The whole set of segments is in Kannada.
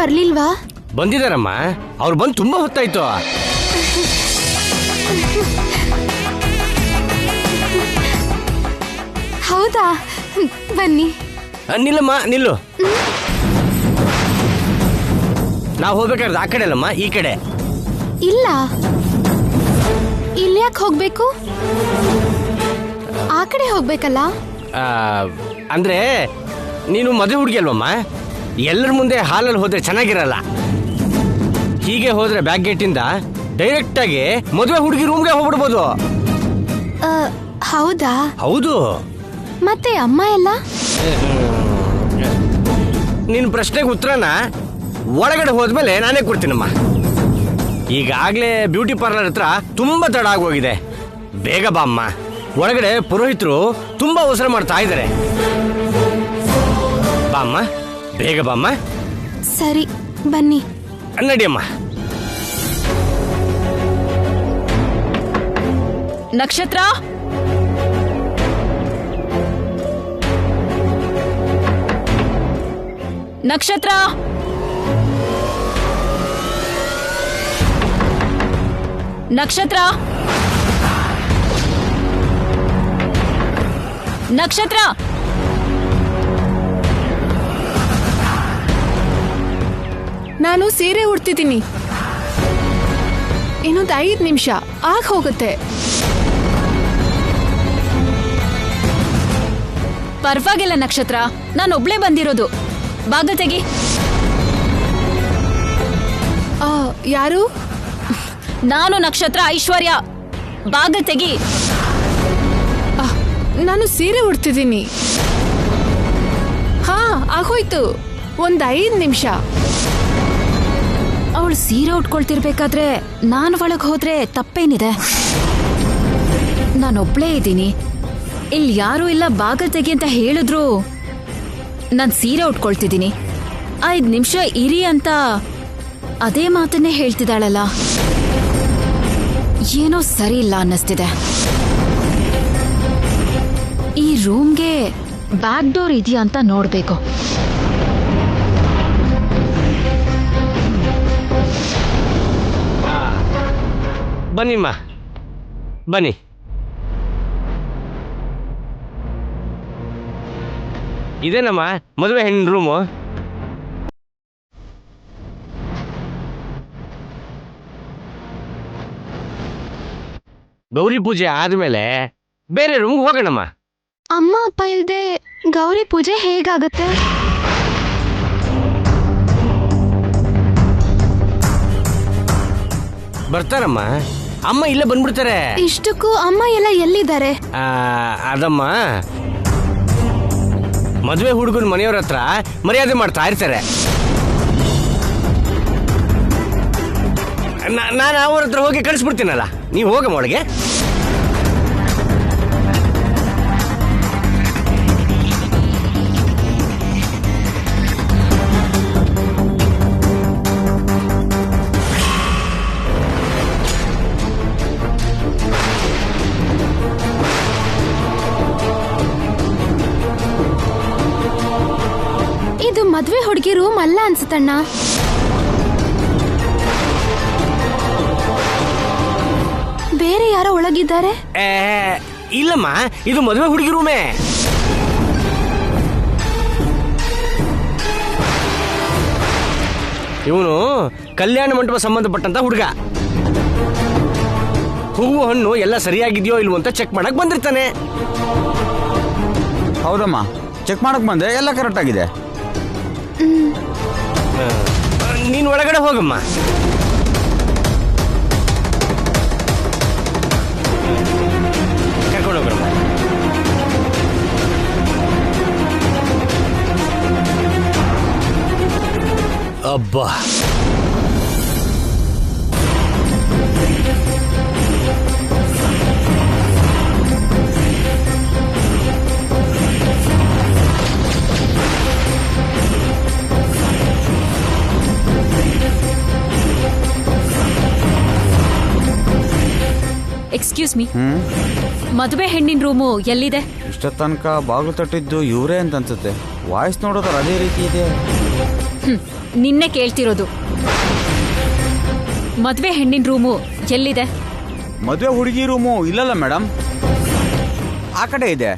ಬರ್ಲಿಲ್ವಾ? ಬಂದಿದಾರಮ್ಮ, ಅವ್ರು ಬಂದು ತುಂಬಾ ಹೊತ್ತಾಯ್ತು. ಹೌದಾ, ಬನ್ನಿ. ನಿಲ್ಲಮ್ಮ, ನಿಲ್ಲು. ನಾವು ಹೋಗ್ಬೇಕಾದ್ರೆ ಆ ಕಡೆ ಅಲ್ಲಮ್ಮ, ಈ ಕಡೆ. ಇಲ್ಲ, ಇಲ್ಲಿ ಯಾಕೆ ಹೋಗ್ಬೇಕು? ಆ ಕಡೆ ಹೋಗ್ಬೇಕಲ್ಲ. ಅಂದ್ರೆ ನೀನು ಮದುವೆ ಹುಡುಗಿ ಅಲ್ವಮ್ಮ, ಎಲ್ಲರ ಮುಂದೆ ಹಾಲಲ್ಲಿ ಹೋದ್ರೆ ಚೆನ್ನಾಗಿರಲ್ಲ. ಹೀಗೆ ಹೋದ್ರೆ ಬ್ಯಾಕ್ ಗೇಟ್ ಇಂದ ಡೈರೆಕ್ಟ್ ಆಗಿ ಮದುವೆ ಹುಡುಗಿ ರೂಮ್ಗೆ ಹೋಗ್ಬಿಡ್ಬೋದು. ಹೌದಾ? ಹೌದು. ಮತ್ತೆ ಅಮ್ಮ ಎಲ್ಲ? ನಿನ್ ಪ್ರಶ್ನೆಗೆ ಉತ್ತರನ ಒಳಗಡೆ ಹೋದ್ಮೇಲೆ ನಾನೇ ಕೊಡ್ತೀನಮ್ಮ. ಈಗಾಗ್ಲೇ ಬ್ಯೂಟಿ ಪಾರ್ಲರ್ ಹತ್ರ ತುಂಬಾ ತಡ ಆಗೋಗಿದೆ. ಬೇಗ ಬಾ ಅಮ್ಮ, ಒಳಗಡೆ ಪುರೋಹಿತರು ತುಂಬಾ ಅವಸರ ಮಾಡ್ತಾ ಇದ್ದಾರೆ. ಬಾಮ್ಮ, ಬೇಗ ಬಾಮ್ಮ. ಸರಿ, ಬನ್ನಿ. ನಡಿಯಮ್ಮ. ನಕ್ಷತ್ರ, ನಕ್ಷತ್ರ, ನಕ್ಷತ್ರ, ನಕ್ಷತ್ರ. ನಾನು ಸೀರೆ ಉಡ್ತಿದ್ದೀನಿ. ಇನ್ನೊಂದು 5 ನಿಮಿಷ ಆಗ ಹೋಗುತ್ತೆ. ಪರವಾಗಿಲ್ಲ ನಕ್ಷತ್ರ, ನಾನೊಬ್ಳೇ ಬಂದಿರೋದು. ಬಾಗಿಲು ತೆಗಿ. ಯಾರು? ನಾನು ನಕ್ಷತ್ರ, ಐಶ್ವರ್ಯ. ಬಾಗಿಲು ತೆಗಿ. ನಾನು ಸೀರೆ ಉಡ್ತಿದ್ದೀನಿ. ಹಾ, ಆಗೋಯ್ತು. ಒಂದು 5 ನಿಮಿಷ. ಅವಳು ಸೀರೆ ಉಟ್ಕೊಳ್ತಿರ್ಬೇಕಾದ್ರೆ ನಾನು ಒಳಗೆ ಹೋದ್ರೆ ತಪ್ಪೇನಿದೆ? ನಾನೊಬ್ಳೇ ಇದ್ದೀನಿ, ಇಲ್ಲಿ ಯಾರೂ ಇಲ್ಲ, ಬಾಗಿಲು ತೆಗಿ ಅಂತ ಹೇಳಿದ್ರು. ನಾನು ಸೀರೆ ಉಟ್ಕೊಳ್ತಿದ್ದೀನಿ, 5 ನಿಮಿಷ ಇರಿ ಅಂತ ಅದೇ ಮಾತನ್ನೇ ಹೇಳ್ತಿದ್ದಾಳಲ್ಲ. ಏನೋ ಸರಿ ಇಲ್ಲ ಅನ್ನಿಸ್ತಿದೆ. ಈ ರೂಮ್ಗೆ ಬ್ಯಾಕ್ ಡೋರ್ ಇದೆಯಾ ಅಂತ ನೋಡ್ಬೇಕು. ಬನ್ನಿಮ್ಮ, ಬನ್ನಿ. ಇದೇನಮ್ಮ ಮದುವೆ ಹೆಣ್ಣು ರೂಮು. ಗೌರಿ ಪೂಜೆ ಆದ್ಮೇಲೆ ಬೇರೆ ರೂಮ್ಗೆ ಹೋಗೋಣಮ್ಮ. ಅಮ್ಮ ಅಪ್ಪ ಇಲ್ದೆ ಗೌರಿ ಪೂಜೆ ಹೇಗಾಗುತ್ತೆ? ಬರ್ತಾರಮ್ಮ, ಅಮ್ಮ ಇಲ್ಲೇ ಬಂದ್ಬಿಡ್ತಾರೆ. ಇಷ್ಟಕ್ಕೂ ಅಮ್ಮ ಎಲ್ಲ ಎಲ್ಲಿದ್ದಾರೆ? ಅದಮ್ಮ, ಮದುವೆ ಹುಡುಗನ ಮನೆಯವ್ರ ಹತ್ರ ಮರ್ಯಾದೆ ಮಾಡ್ತಾ ಇರ್ತಾರೆ. ನಾನು ಅವ್ರ ಹತ್ರ ಹೋಗಿ ಕಳಿಸ್ಬಿಡ್ತೀನಲ್ಲ, ನೀವು ಹೋಗಮ್ಮ ಒಳಗೆ. ಇದು ಮದ್ವೆ ಹುಡುಗಿ ರೂಮ್ ಅಲ್ಲ ಅನ್ಸುತ್ತಣ್ಣ. ಬೇರೆ ಯಾರೋ ಒಳಗಿದ್ದಾರೆ. ಇಲ್ಲಮ್ಮ, ಇದು ಮದುವೆ ಹುಡುಗಿ ರೂಮೇ. ಇವನು ಕಲ್ಯಾಣ ಮಂಟಪ ಸಂಬಂಧಪಟ್ಟಂತ ಹುಡುಗ. ಹೂವು ಹಣ್ಣು ಎಲ್ಲ ಸರಿಯಾಗಿದೆಯೋ ಇಲ್ವೋ ಅಂತ ಚೆಕ್ ಮಾಡಕ್ ಬಂದಿರ್ತಾನೆ. ಹೌದಮ್ಮ, ಚೆಕ್ ಮಾಡಕ್ ಬಂದೆ, ಎಲ್ಲ ಕರೆಕ್ಟ್ ಆಗಿದೆ. ನೀನ್ ಒಳಗಡೆ ಹೋಗಮ್ಮ. ಕರ್ಕೊಂಡು ಹೋಗಮ್ಮ. ಅಬ್ಬಾ, ಎಕ್ಸ್ಕ್ಯೂಸ್ ಮೀ, ಮದುವೆ ಹೆಣ್ಣಿನ ರೂಮು ಎಲ್ಲಿದೆ? ಇಷ್ಟ ತನಕ ಬಾಗಿಲು ತಟ್ಟಿದ್ದು ಇವರೇ ಅಂತ ಅನ್ಸುತ್ತೆ. ವಾಯ್ಸ್ ನೋಡೋದ್ರ ಅದೇ ರೀತಿ ಇದೆ. ನಿನ್ನೆ ಕೇಳ್ತಿರೋದು. ಮದ್ವೆ ಹೆಣ್ಣಿನ ರೂಮು ಎಲ್ಲಿದೆ? ಮದುವೆ ಹುಡುಗಿ ರೂಮು ಇಲ್ಲಲ್ಲ ಮೇಡಮ್, ಆ ಕಡೆ ಇದೆ.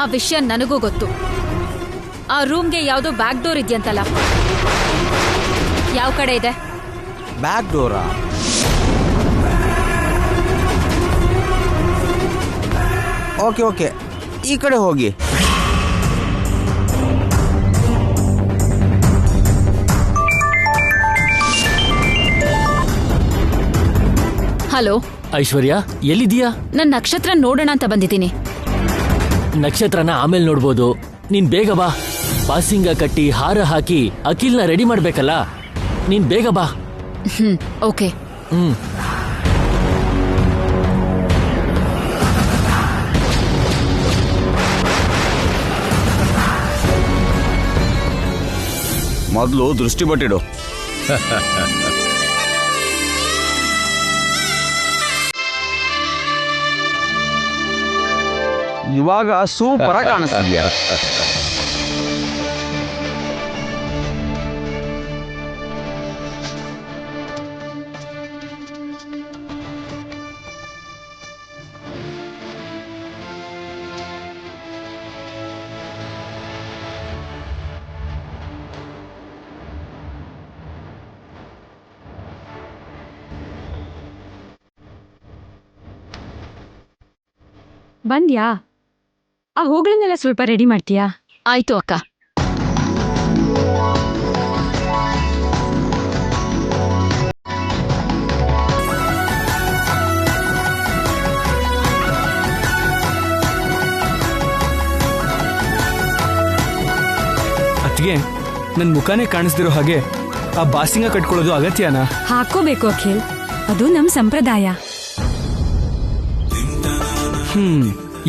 ಆ ವಿಷಯ ನನಗೂ ಗೊತ್ತು. ಆ ರೂಮ್ಗೆ ಯಾವ್ದೋ ಬ್ಯಾಕ್ ಡೋರ್ ಇದೆಯಂತಲ್ಲ, ಯಾವ ಕಡೆ ಇದೆ? Back Dora? ಓಕೆ ಓಕೆ, ಈ ಕಡೆ ಹೋಗಿ. ಹಲೋ ಐಶ್ವರ್ಯ, ಎಲ್ಲಿದೀಯಾ? ನನ್ ನಕ್ಷತ್ರ ನೋಡೋಣ ಅಂತ ಬಂದಿದ್ದೀನಿ. ನಕ್ಷತ್ರನ ಆಮೇಲೆ ನೋಡ್ಬೋದು, ನೀನ್ ಬೇಗ ಬಾ. ಬಾಸಿಂಗ ಕಟ್ಟಿ ಹಾರ ಹಾಕಿ ಅಖಿಲ್ನ ರೆಡಿ ಮಾಡ್ಬೇಕಲ್ಲ, ನೀನ್ ಬೇಗ ಬಾ. ಓಕೆ. ಮೊದಲು ದೃಷ್ಟಿ ಬಟ್ಟಿಡು. ಇವಾಗ ಸೂಪರ್ ಆಗಿ ಕಾಣಿಸ್ತಿದ್ಯಾ? ಬಂದ್ಯಾ? ಆ ಹೂಗಳನ್ನೆಲ್ಲ ಸ್ವಲ್ಪ ರೆಡಿ ಮಾಡ್ತೀಯಾ? ಆಯ್ತು ಅಕ್ಕ. ಅತ್ತಿಗೆ, ನನ್ನ ಮುಖಾನೇ ಕಾಣಿಸ್ದಿರೋ ಹಾಗೆ ಆ ಬಾಸಿಂಗ ಕಟ್ಕೊಳ್ಳೋದು ಅಗತ್ಯನಾ? ಹಾಕೋಬೇಕು ಅಖಿಲ್, ಅದು ನಮ್ ಸಂಪ್ರದಾಯ.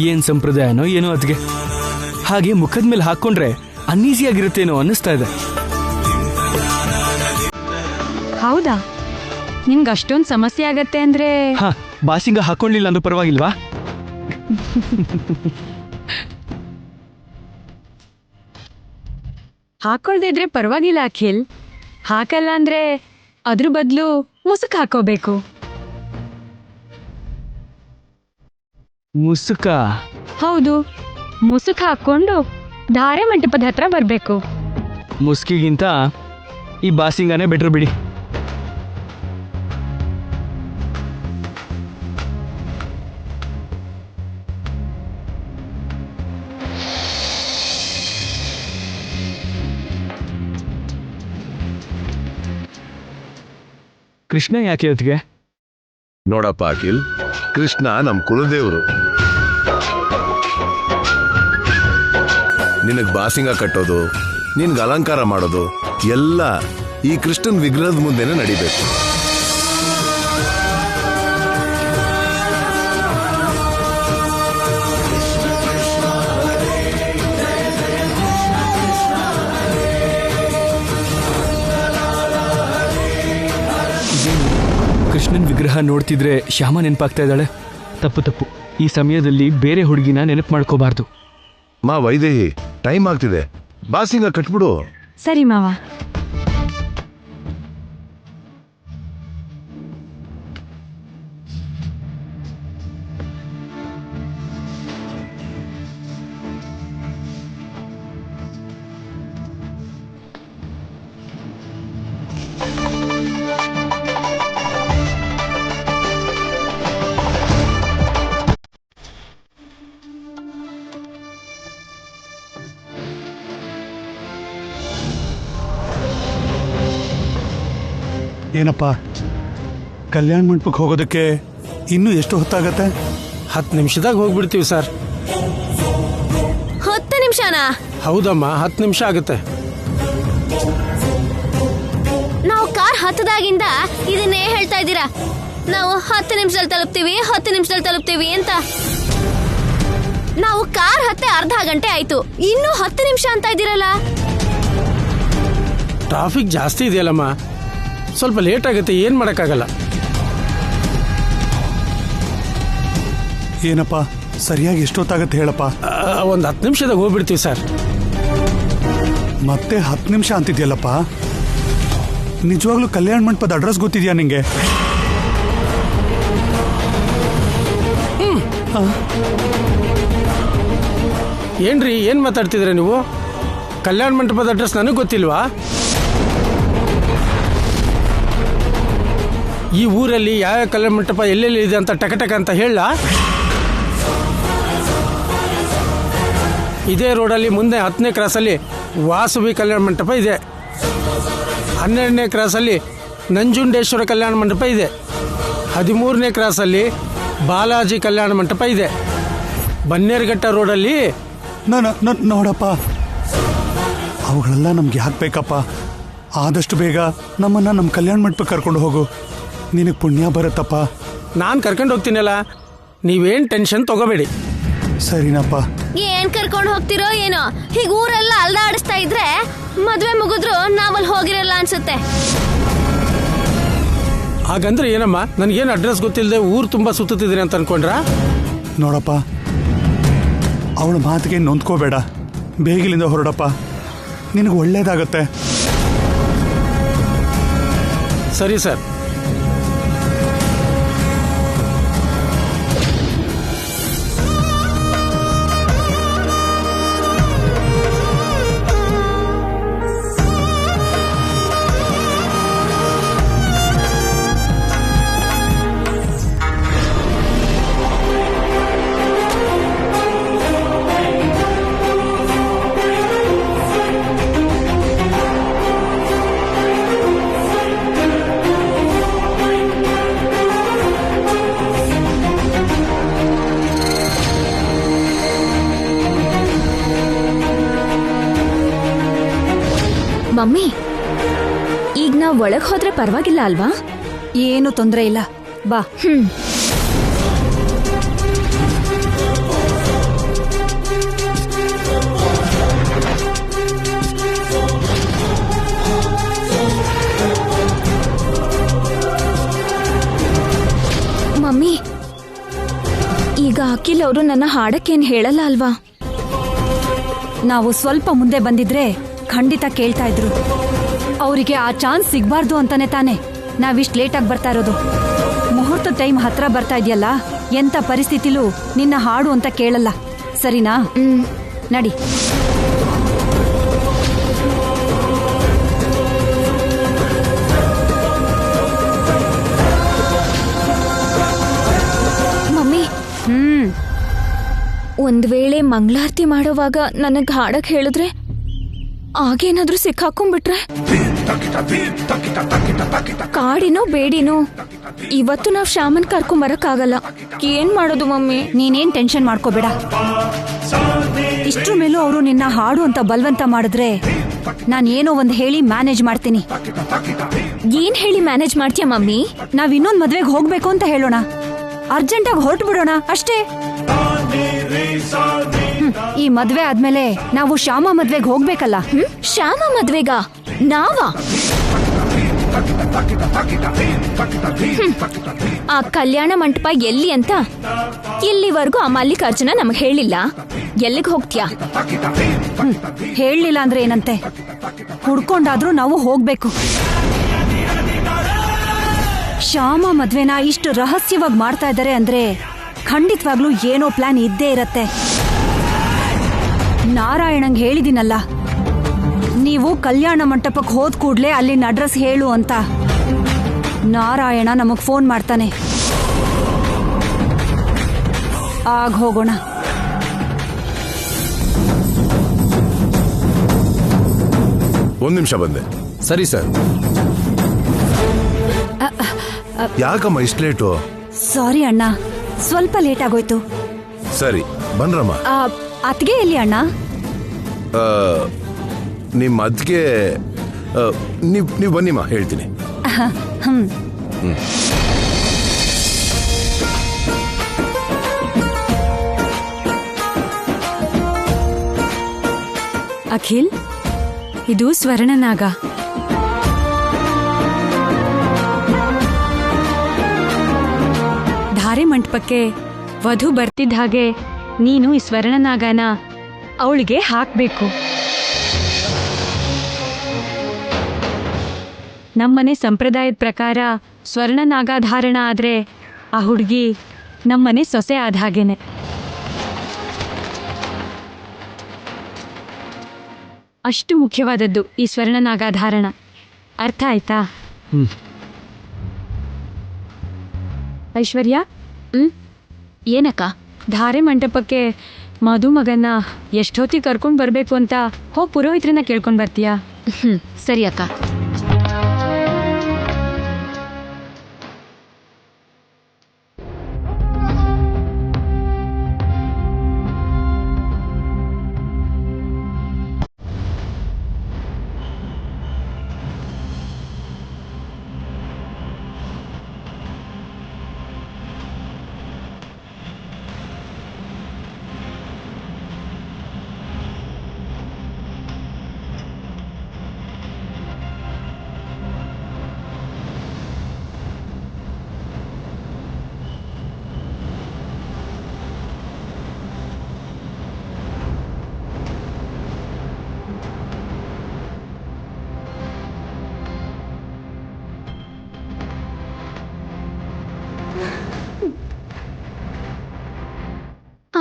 ಏನ್ ಸಂಪ್ರದಾಯನೋ ಏನೋ ಅದ್ಗೆ. ಹಾಗೆ ಮುಖದ ಮೇಲೆ ಹಾಕೊಂಡ್ರೆ ಅನ್ಈಸಿಯಾಗಿರುತ್ತೇನೋ ಅನ್ನಿಸ್ತಾ ಇದೆ. ಹೌದಾ? ನಿನ್ಗೆ ಅಷ್ಟೊಂದು ಸಮಸ್ಯೆ ಆಗತ್ತೆ ಅಂದ್ರೆ ಬಾಸಿಂಗ ಹಾಕೊಂಡ್ಲಿಲ್ಲ ಅಂದ್ರೂ ಪರವಾಗಿಲ್ವಾ? ಹಾಕೊಳ್ದೇ ಇದ್ರೆ ಪರವಾಗಿಲ್ಲ ಅಖಿಲ್. ಹಾಕಲ್ಲ ಅಂದ್ರೆ ಅದ್ರ ಬದಲು ಮುಸುಕ್ ಹಾಕೋಬೇಕು. ಮುಸುಕ? ಹೌದು, ಮುಸುಕ್ ಹಾಕೊಂಡು ಧಾರೆ ಮಂಟಪದ ಹತ್ರ ಬರ್ಬೇಕು. ಮುಸ್ಕಿಗಿಂತ ಈ ಬಾಸಿಂಗನೇ ಬೆಟ್ರ್ ಬಿಡಿ. ಕೃಷ್ಣ ಯಾಕೆ ಹೊತ್ತಿಗೆ? ನೋಡಪ್ಪ ಅಖಿಲ್, ಕೃಷ್ಣ ನಮ್ಮ ಕುಲದೇವರು. ನಿನಗೆ ಬಾಸಿಂಗ ಕಟ್ಟೋದು, ನಿನ್ಗೆ ಅಲಂಕಾರ ಮಾಡೋದು ಎಲ್ಲ ಈ ಕೃಷ್ಣನ್ ವಿಗ್ರಹದ ಮುಂದೆನೆ ನಡಿಬೇಕು. ಕೃಷ್ಣನ್ ವಿಗ್ರಹ ನೋಡ್ತಿದ್ರೆ ಶ್ಯಾಮ ನೆನಪಾಗ್ತಾ ಇದ್ದಾಳೆ. ತಪ್ಪು. ಈ ಸಮಯದಲ್ಲಿ ಬೇರೆ ಹುಡುಗಿನ ನೆನಪು ಮಾಡ್ಕೋಬಾರ್ದು. ಮಾ ವೈದೇಹಿ, ಟೈಮ್ ಆಗ್ತಿದೆ, ಬಾಸಿಂಗ ಕಟ್ಬಿಡು. ಸರಿ ಮಾವ. ಏನಪ್ಪ, ಕಲ್ಯಾಣ ಮಂಟಪಕ್ಕೆ ಹೋಗೋದಕ್ಕೆ ಇನ್ನೂ ಎಷ್ಟು ಹೊತ್ತಾಗತ್ತೆ? 10 ನಿಮಿಷದಾಗ ಹೋಗ್ಬಿಡ್ತೀವಿ ಸರ್. 10 ನಿಮಿಷನಾ? ಹೌದಮ್ಮ, 10 ನಿಮಿಷ ಆಗುತ್ತೆ. ನಾವು ಕಾರ್ ಹತ್ತದಾಗಿಂದ ಇದನ್ನೇ ಹೇಳ್ತಾ ಇದ್ದೀರಾ, ನಾವು 10 ನಿಮಿಷದಲ್ಲಿ ತಲುಪ್ತೀವಿ ಅಂತ. ನಾವು ಕಾರ್ ಹತ್ತೆ ಅರ್ಧ ಗಂಟೆ ಆಯ್ತು, ಇನ್ನೂ 10 ನಿಮಿಷ ಅಂತ ಇದ್ದೀರಲ್ಲ. ಟ್ರಾಫಿಕ್ ಜಾಸ್ತಿ ಇದೆಯಲ್ಲಮ್ಮ, ಸ್ವಲ್ಪ ಲೇಟ್ ಆಗುತ್ತೆ, ಏನ್ ಮಾಡಕ್ಕಾಗಲ್ಲ. ಏನಪ್ಪ ಸರಿಯಾಗಿ ಎಷ್ಟೊತ್ತಾಗತ್ತೆ ಹೇಳಪ್ಪ. ಒಂದು 10 ನಿಮಿಷದಾಗ ಹೋಗ್ಬಿಡ್ತೀವಿ ಸರ್. ಮತ್ತೆ 10 ನಿಮಿಷ ಅಂತಿದ್ಯಲ್ಲಪ್ಪ. ನಿಜವಾಗ್ಲೂ ಕಲ್ಯಾಣ ಮಂಟಪದ ಅಡ್ರೆಸ್ ಗೊತ್ತಿದ್ಯಾ ನಿಂಗೆ? ಏನ್ರಿ ಏನ್ ಮಾತಾಡ್ತಿದ್ರೆ ನೀವು? ಕಲ್ಯಾಣ ಮಂಟಪದ ಅಡ್ರೆಸ್ ನನಗೆ ಗೊತ್ತಿಲ್ವಾ? ಈ ಊರಲ್ಲಿ ಯಾವ ಕಲ್ಯಾಣ ಮಂಟಪ ಎಲ್ಲೆಲ್ಲಿ ಇದೆ ಅಂತ ಟಕ ಅಂತ ಹೇಳ. ಇದೇ ರೋಡಲ್ಲಿ ಮುಂದೆ 10ನೇ ಕ್ರಾಸಲ್ಲಿ ವಾಸವಿ ಕಲ್ಯಾಣ ಮಂಟಪ ಇದೆ. 12ನೇ ಕ್ರಾಸಲ್ಲಿ ನಂಜುಂಡೇಶ್ವರ ಕಲ್ಯಾಣ ಮಂಟಪ ಇದೆ. 13ನೇ ಕ್ರಾಸಲ್ಲಿ ಬಾಲಾಜಿ ಕಲ್ಯಾಣ ಮಂಟಪ ಇದೆ. ಬನ್ನೇರುಘಟ್ಟ ರೋಡಲ್ಲಿ ನೋಡಪ್ಪ, ಅವುಗಳೆಲ್ಲ ನಮ್ಗೆ ಯಾಕೆ ಬೇಕಪ್ಪ? ಆದಷ್ಟು ಬೇಗ ನಮ್ಮನ್ನ ನಮ್ಮ ಕಲ್ಯಾಣ ಮಂಟಪಕ್ಕೆ ಕರ್ಕೊಂಡು ಹೋಗು. ನಿನಗೆ ಪುಣ್ಯ ಬರುತ್ತಪ್ಪ. ನಾನು ಕರ್ಕೊಂಡು ಹೋಗ್ತೀನಲ್ಲ, ನೀವೇನು ಟೆನ್ಷನ್ ತಗೋಬೇಡಿ. ಸರಿನಪ್ಪ. ಏನ್ ಕರ್ಕೊಂಡು ಹೋಗ್ತಿರೋ ಏನೋ, ಹೀಗ ಊರೆಲ್ಲ ಅಲ್ದಾಡಿಸ್ತಾ ಇದ್ರೆ ಮದ್ವೆ ಮುಗಿದ್ರು ನಾವಲ್ಲಿ ಹೋಗಿರಲ್ಲ ಅನ್ಸುತ್ತೆ. ಹಾಗಂದ್ರೆ ಏನಮ್ಮ, ನನಗೇನು ಅಡ್ರೆಸ್ ಗೊತ್ತಿಲ್ಲದೆ ಊರು ತುಂಬಾ ಸುತ್ತಿದ್ರಿ ಅಂತ ಅನ್ಕೊಂಡ್ರಾ? ನೋಡಪ್ಪ, ಅವಳ ಮಾತಿಗೆ ನೊಂದ್ಕೋಬೇಡ. ಬೇಗಿಲಿಂದ ಹೊರಡಪ್ಪ, ನಿನಗೆ ಒಳ್ಳೇದಾಗತ್ತೆ. ಸರಿ ಸರ್. ಮಮ್ಮಿ, ಈಗ ನಾವ್ ಒಳಗ್ ಹೋದ್ರೆ ಪರವಾಗಿಲ್ಲ ಅಲ್ವಾ? ಏನು ತೊಂದರೆ ಇಲ್ಲ, ಬಾ. ಮಮ್ಮಿ, ಈಗ ಅಖಿಲ್ ಅವರು ನನ್ನ ಹಾಡಕ್ಕೇನ್ ಹೇಳಲ್ಲ ಅಲ್ವಾ? ನಾವು ಸ್ವಲ್ಪ ಮುಂದೆ ಬಂದಿದ್ರೆ ಖಂಡಿತ ಕೇಳ್ತಾ ಇದ್ರು. ಅವರಿಗೆ ಆ ಚಾನ್ಸ್ ಸಿಗ್ಬಾರ್ದು ಅಂತಾನೆ ತಾನೆ ನಾವಿಷ್ಟು ಲೇಟಾಗಿ ಬರ್ತಾ ಇರೋದು. ಮುಹೂರ್ತ ಟೈಮ್ ಹತ್ರ ಬರ್ತಾ ಇದೆಯಲ್ಲ, ಎಂತ ಪರಿಸ್ಥಿತಿಲೂ ನಿನ್ನ ಹಾಡು ಅಂತ ಕೇಳಲ್ಲ, ಸರಿನಾ? ನಡಿ. ಮಮ್ಮಿ, ಒಂದ್ ವೇಳೆ ಮಂಗಳಾರತಿ ಮಾಡೋವಾಗ ನನಗ್ ಹಾಡಕ್ ಹೇಳಿದ್ರೆ ಆಗೇನಾದ್ರೂ ಸಿಕ್ಕಾಕೊಂಡ್ಬಿಟ್ರೆ? ಕಾಡಿನೋ ಬೇಡಿನೋ, ಇವತ್ತು ನಾವ್ ಶ್ಯಾಮನ್ ಕರ್ಕೊಂಬರಕ್ಕಾಗಲ್ಲ. ಏನ್ ಮಾಡೋದು ಮಮ್ಮಿ? ನೀನೇನ್ ಟೆನ್ಷನ್ ಮಾಡ್ಕೋಬೇಡ. ಇಷ್ಟ್ರ ಮೇಲೂ ಅವರು ನಿನ್ನ ಹಾಡು ಅಂತ ಬಲವಂತ ಮಾಡಿದ್ರೆ ನಾನು ಏನೋ ಒಂದು ಹೇಳಿ ಮ್ಯಾನೇಜ್ ಮಾಡ್ತೀನಿ. ಏನ್ ಹೇಳಿ ಮ್ಯಾನೇಜ್ ಮಾಡ್ತೀಯ ಮಮ್ಮಿ? ನಾವ್ ಇನ್ನೊಂದ್ ಮದ್ವೆಗೆ ಹೋಗ್ಬೇಕು ಅಂತ ಹೇಳೋಣ, ಅರ್ಜೆಂಟಾಗಿ ಹೊರಟು ಬಿಡೋಣ ಅಷ್ಟೇ. ಈ ಮದ್ವೆ ಆದ್ಮೇಲೆ ನಾವು ಶ್ಯಾಮ ಮದ್ವೆಗೆ ಹೋಗ್ಬೇಕಲ್ಲ. ಶ್ಯಾಮ ಮದ್ವೆಗ ನಾವಾ? ಆ ಕಲ್ಯಾಣ ಮಂಟಪ ಎಲ್ಲಿ ಅಂತ ಇಲ್ಲಿವರೆಗೂ ಆ ಮಲ್ಲಿಕಾರ್ಜುನ ನಮಗ್ ಹೇಳಿಲ್ಲ. ಎಲ್ಲಿಗೆ ಹೋಗ್ತೀಯಾ? ಹೇಳಲಿಲ್ಲ ಅಂದ್ರೆ ಏನಂತೆ, ಹುಡ್ಕೊಂಡಾದ್ರೂ ನಾವು ಹೋಗ್ಬೇಕು. ಶ್ಯಾಮ ಮದ್ವೆನ ಇಷ್ಟು ರಹಸ್ಯವಾಗಿ ಮಾಡ್ತಾ ಇದ್ದಾರೆ ಅಂದ್ರೆ ಖಂಡಿತವಾಗ್ಲೂ ಏನೋ ಪ್ಲಾನ್ ಇದ್ದೇ ಇರತ್ತೆ. ನಾರಾಯಣಂಗ್ ಹೇಳಿದಿನಲ್ಲ, ನೀವು ಕಲ್ಯಾಣ ಮಂಟಪಕ್ಕೆ ಹೋದ್ ಕೂಡ್ಲೆ ಅಲ್ಲಿನ ಅಡ್ರೆಸ್ ಹೇಳು ಅಂತ. ನಾರಾಯಣ ನಮಗ್ ಫೋನ್ ಮಾಡ್ತಾನೆ. ಆಗ ಹೋಗೋಣ. ಒಂದ್ ನಿಮಿಷ ಬಂದೆ. ಸರಿ ಸರ್. ಯಾಕಮ್ಮ ಇಷ್ಟು ಲೇಟು? ಸಾರಿ ಅಣ್ಣ, ಸ್ವಲ್ಪ ಲೇಟ್ ಆಗೋಯ್ತು. ಸರಿ ಬನ್ರಮ್ಮ. ಅತ್ಗೆ ಎಲ್ಲಿ ಅಣ್ಣ? ನಿಮ್ಮ ಅದ್ಗೆ ನೀವು ಬನ್ನಿಮ್ಮ, ಹೇಳ್ತೀನಿ. ಅಖಿಲ್, ಇದು ಸ್ವರ್ಣನಾಗ. ಧಾರೆ ಮಂಟಪಕ್ಕೆ ವಧು ಬರ್ತಿದ್ದ ಹಾಗೆ ನೀನು ಈ ಸ್ವರ್ಣನಾಗನ ಅವಳಿಗೆ ಹಾಕ್ಬೇಕು. ನಮ್ಮನೆ ಸಂಪ್ರದಾಯದ ಪ್ರಕಾರ ಸ್ವರ್ಣನಾಗಾಧಾರಣ ಆದ್ರೆ ಆ ಹುಡುಗಿ ನಮ್ಮನೆ ಸೊಸೆ ಆದ ಹಾಗೇನೆ. ಅಷ್ಟು ಮುಖ್ಯವಾದದ್ದು ಈ ಸ್ವರ್ಣನಾಗಾಧಾರಣ. ಅರ್ಥ ಆಯ್ತಾ? ಐಶ್ವರ್ಯ, ಏನಕ್ಕ? ಧಾರೆ ಮಂಟಪಕ್ಕೆ ಮದುಮಗನ್ನ ಎಷ್ಟೊತ್ತಿಗೆ ಕರ್ಕೊಂಡು ಬರಬೇಕು ಅಂತ ಹೋಗಿ ಪುರೋಹಿತ್ರನ್ನ ಕೇಳ್ಕೊಂಡು ಬರ್ತೀಯಾ? ಸರಿ ಅಕ್ಕ.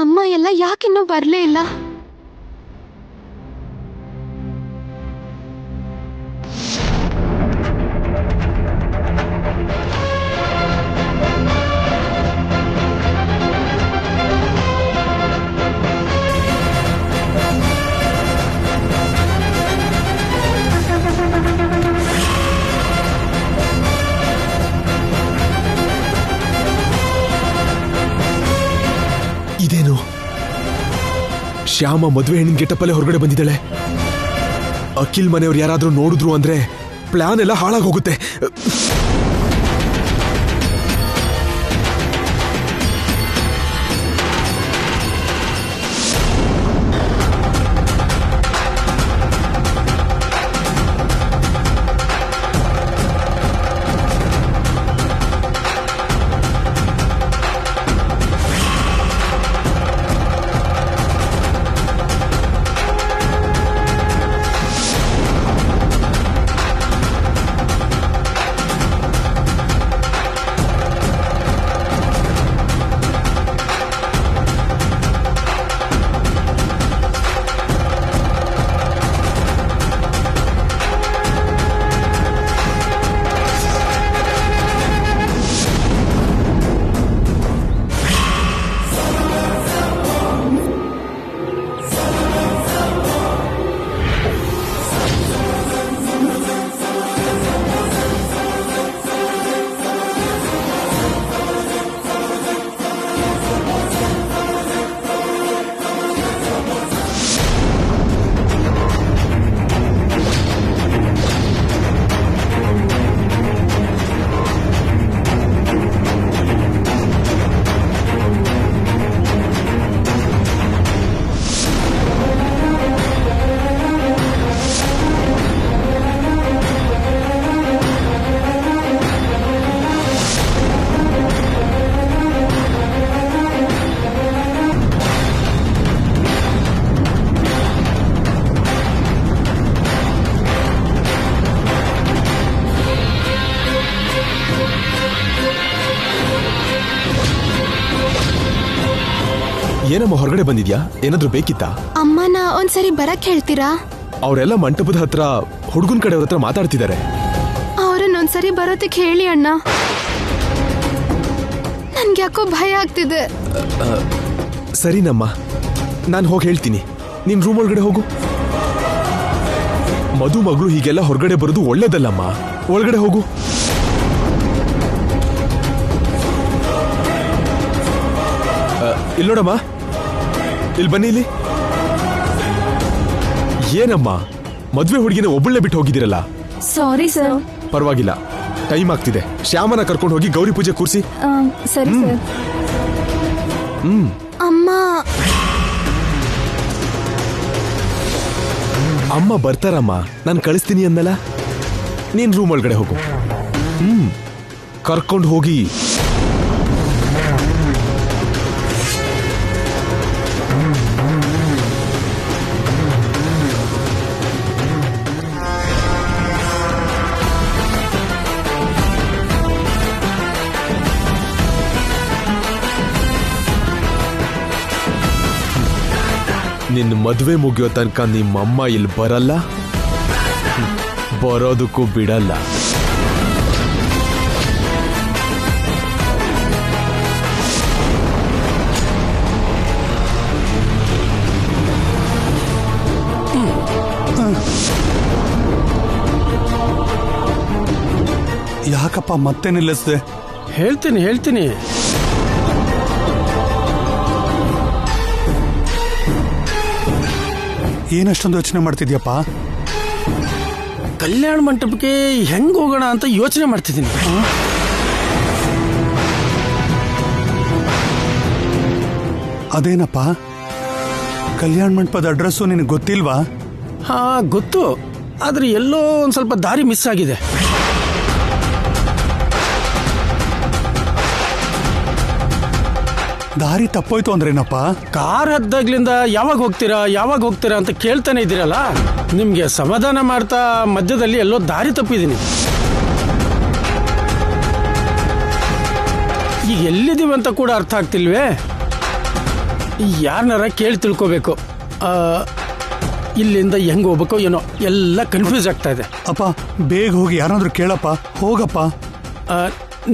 ಅಮ್ಮ ಎಲ್ಲ ಯಾಕಿನ್ನೂ ಬರಲೇ ಇಲ್ಲ? ಇದೇನು ಶ್ಯಾಮ ಮದುವೆ ಹೆಣ್ಣಿನ ಗೆಟಪ್ಪಲ್ಲೇ ಹೊರಗಡೆ ಬಂದಿದ್ದಾಳೆ. ಅಖಿಲ್ ಮನೆಯವ್ರು ಯಾರಾದ್ರೂ ನೋಡಿದ್ರು ಅಂದ್ರೆ ಪ್ಲಾನ್ ಎಲ್ಲ ಹಾಳಾಗೋಗುತ್ತೆ. ಏನಮ್ಮ ಹೊರಗಡೆ ಬಂದಿದ್ಯಾ? ಏನಾದ್ರೂ ಬೇಕಿತ್ತಾ? ಅಮ್ಮನ ಒಂದ್ಸರಿ ಬರಕ್ ಹೇಳ್ತೀರಾ? ಅವರೆಲ್ಲ ಮಂಟಪದ ಹತ್ರ ಹುಡುಗನ್ ಕಡೆಯವ್ರ ಹತ್ರ ಮಾತಾಡ್ತಿದ್ದಾರೆ. ಅವ್ರನ್ನ ಒಂದ್ಸರಿ ಬರೋದಕ್ಕೆ ಹೇಳಿ ಅಣ್ಣ. ನನ್ಗೆ ಯಾಕೋ ಭಯ ಆಗ್ತಿದೆ. ಸರಿನಮ್ಮ, ನಾನು ಹೋಗಿ ಹೇಳ್ತೀನಿ. ನಿನ್ ರೂಮ್ ಒಳಗಡೆ ಹೋಗು. ಮದುಮಗಳು ಹೀಗೆಲ್ಲ ಹೊರಗಡೆ ಬರೋದು ಒಳ್ಳೇದಲ್ಲಮ್ಮ. ಒಳಗಡೆ ಹೋಗು. ಇಲ್ಲಿ ನೋಡಮ್ಮ, ಇಲ್ಲಿ ಬನ್ನಿ. ಇಲ್ಲಿ ಏನಮ್ಮ, ಮದ್ವೆ ಹುಡುಗಿನ ಒಬ್ಬಳೇ ಬಿಟ್ಟು ಹೋಗಿದ್ದೀರಲ್ಲ? Sorry sir. ಪರವಾಗಿಲ್ಲ, ಟೈಮ್ ಆಗ್ತಿದೆ. ಶ್ಯಾಮನ ಕರ್ಕೊಂಡು ಹೋಗಿ ಗೌರಿ ಪೂಜೆ ಕೂರಿಸಿ. ಸರಿ ಸರ್. ಅಮ್ಮ ಅಮ್ಮ ಬರ್ತಾರಮ್ಮ, ನಾನು ಕಳಿಸ್ತೀನಿ ಅಂದಲ್ಲ. ನೀನ್ ರೂಮ್ ಒಳಗಡೆ ಹೋಗು. ಕರ್ಕೊಂಡು ಹೋಗಿ. ಮದುವೆ ಮುಗಿಯೋ ತನಕ ನಿಮ್ಮಮ್ಮ ಇಲ್ಲಿ ಬರಲ್ಲ, ಬರೋದಕ್ಕೂ ಬಿಡಲ್ಲ. ಯಾಕಪ್ಪ ಮತ್ತೆ ನಿಲ್ಲಿಸ್ದೆ? ಹೇಳ್ತೀನಿ. ಏನಷ್ಟೊಂದು ಯೋಚನೆ ಮಾಡ್ತಿದ್ಯಪ್ಪ? ಕಲ್ಯಾಣ ಮಂಟಪಕ್ಕೆ ಹೆಂಗ್ ಹೋಗೋಣ ಅಂತ ಯೋಚನೆ ಮಾಡ್ತಿದ್ದೀನಿ. ಅದೇನಪ್ಪ, ಕಲ್ಯಾಣ ಮಂಟಪದ ಅಡ್ರೆಸ್ಸು ನಿನಗೆ ಗೊತ್ತಿಲ್ವಾ? ಹಾ ಗೊತ್ತು, ಆದ್ರೆ ಎಲ್ಲೋ ಒಂದ್ ಸ್ವಲ್ಪ ದಾರಿ ಮಿಸ್ ಆಗಿದೆ. ದಾರಿ ತಪ್ಪೋಯ್ತು ಅಂದ್ರೇನಪ್ಪ? ಕಾರ್ ಹದ್ದಾಗ್ಲಿಂದ ಯಾವಾಗ ಹೋಗ್ತೀರಾ ಅಂತ ಕೇಳ್ತಾನೆ ಇದ್ದೀರಲ್ಲ, ನಿಮ್ಗೆ ಸಮಾಧಾನ ಮಾಡ್ತಾ ಮಧ್ಯದಲ್ಲಿ ಎಲ್ಲೋ ದಾರಿ ತಪ್ಪಿದ್ದೀನಿ. ಈಗ ಎಲ್ಲಿದ್ದೀವಿ ಅಂತ ಕೂಡ ಅರ್ಥ ಆಗ್ತಿಲ್ವೇ? ಯಾರನ್ನಾರ ಕೇಳಿ ತಿಳ್ಕೋಬೇಕು. ಇಲ್ಲಿಂದ ಹೆಂಗ್ ಹೋಗ್ಬೇಕೋ ಏನೋ ಎಲ್ಲ ಕನ್ಫ್ಯೂಸ್ ಆಗ್ತಾ ಇದೆ. ಅಪ್ಪ ಬೇಗ ಹೋಗಿ ಯಾರಾದ್ರೂ ಕೇಳಪ್ಪ. ಹೋಗಪ್ಪ.